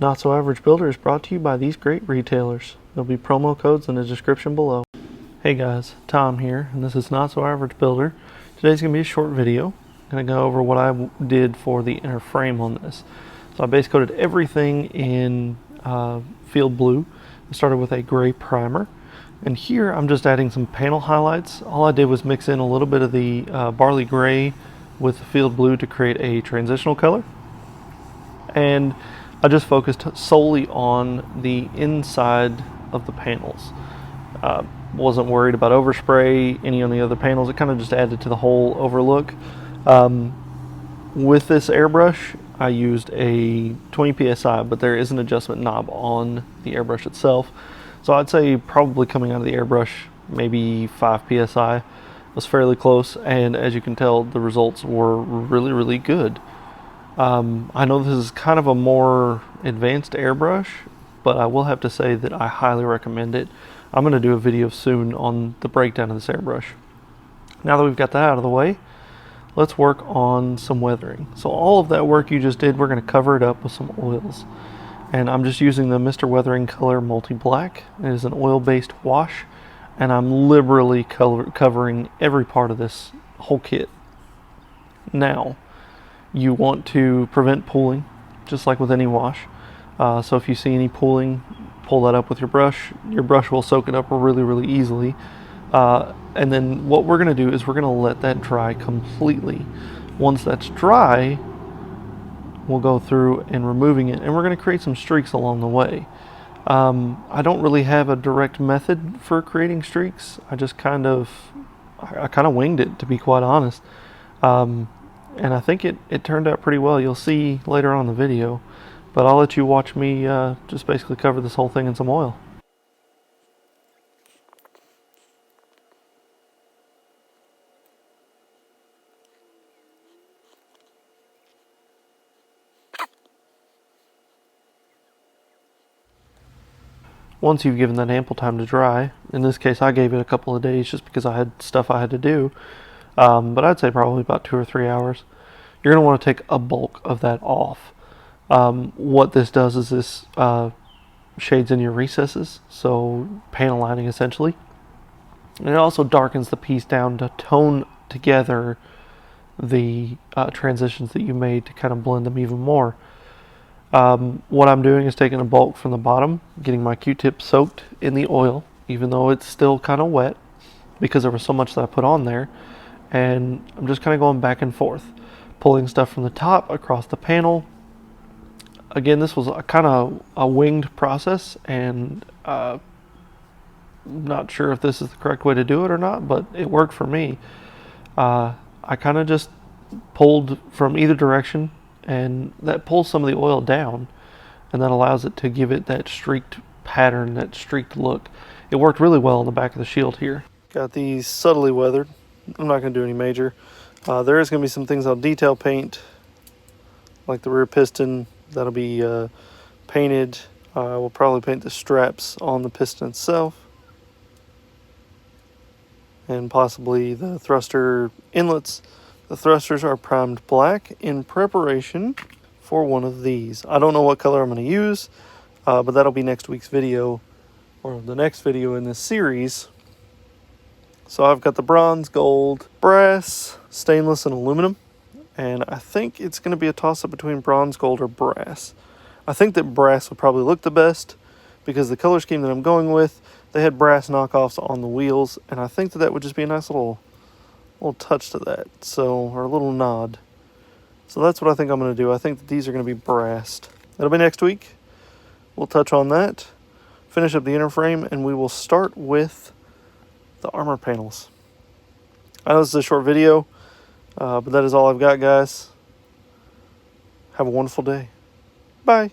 Not So Average Builder is brought to you by these great retailers. There'll be promo codes in the description below. Hey guys, Tom here, and this is Not So Average Builder. Today's going to be a short video. I'm going to go over what I did for the inner frame on this. So I base coated everything in field blue. I started with a gray primer. And here I'm just adding some panel highlights. All I did was mix in a little bit of the barley gray with the field blue to create a transitional color. And I just focused solely on the inside of the panels. Wasn't worried about overspray, any on the other panels. It kind of just added to the whole overlook. With this airbrush, I used a 20 psi, but there is an adjustment knob on the airbrush itself. So I'd say probably coming out of the airbrush, maybe 5 psi was fairly close. And as you can tell, the results were really good. I know this is kind of a more advanced airbrush, but I will have to say that I highly recommend it. I'm going to do a video soon on the breakdown of this airbrush. Now that we've got that out of the way, let's work on some weathering. So all of that work you just did, we're going to cover it up with some oils. And I'm just using the Mr. Weathering Color Multi-Black. It is an oil-based wash, and I'm liberally covering every part of this whole kit. Now, you want to prevent pooling, just like with any wash. So if you see any pooling, pull that up with your brush. Your brush will soak it up really easily. And then what we're going to do is we're going to let that dry completely. Once that's dry, we'll go through and removing it, and we're going to create some streaks along the way. I don't really have a direct method for creating streaks. I just kind of winged it, to be quite honest. And I think it turned out pretty well. You'll see later on in the video, but I'll let you watch me just basically cover this whole thing in some oil. Once you've given that ample time to dry, in this case I gave it a couple of days just because I had stuff I had to do, but I'd say probably about 2 or 3 hours, you're going to want to take a bulk of that off. What this does is this shades in your recesses, so panel lining essentially, and it also darkens the piece down to tone together the transitions that you made to kind of blend them even more. What I'm doing is taking a bulk from the bottom, getting my Q-tip soaked in the oil, even though it's still kind of wet because there was so much that I put on there, and I'm just kind of going back and forth, pulling stuff from the top across the panel. Again, this was kind of a winged process, and I'm not sure if this is the correct way to do it or not, but it worked for me. I kind of just pulled from either direction, and that pulls some of the oil down, and that allows it to give it that streaked pattern, that streaked look. It worked really well on the back of the shield here. Got these subtly weathered. I'm not going to do any major. There is going to be some things I'll detail paint, like the rear piston. That'll be painted. We'll probably paint the straps on the piston itself, and possibly the thruster inlets. The thrusters are primed black in preparation for one of these. I don't know what color I'm going to use, but that'll be next week's video, or the next video in this series. So I've got the bronze, gold, brass, stainless, and aluminum. And I think it's going to be a toss-up between bronze, gold, or brass. I think that brass would probably look the best because the color scheme that I'm going with, they had brass knockoffs on the wheels, and I think that would just be a nice little touch to that, or a little nod. So that's what I think I'm going to do. I think that these are going to be brassed. That'll be next week. We'll touch on that, finish up the inner frame, and we will start with the armor panels. I know this is a short video, but that is all I've got, guys. Have a wonderful day. Bye.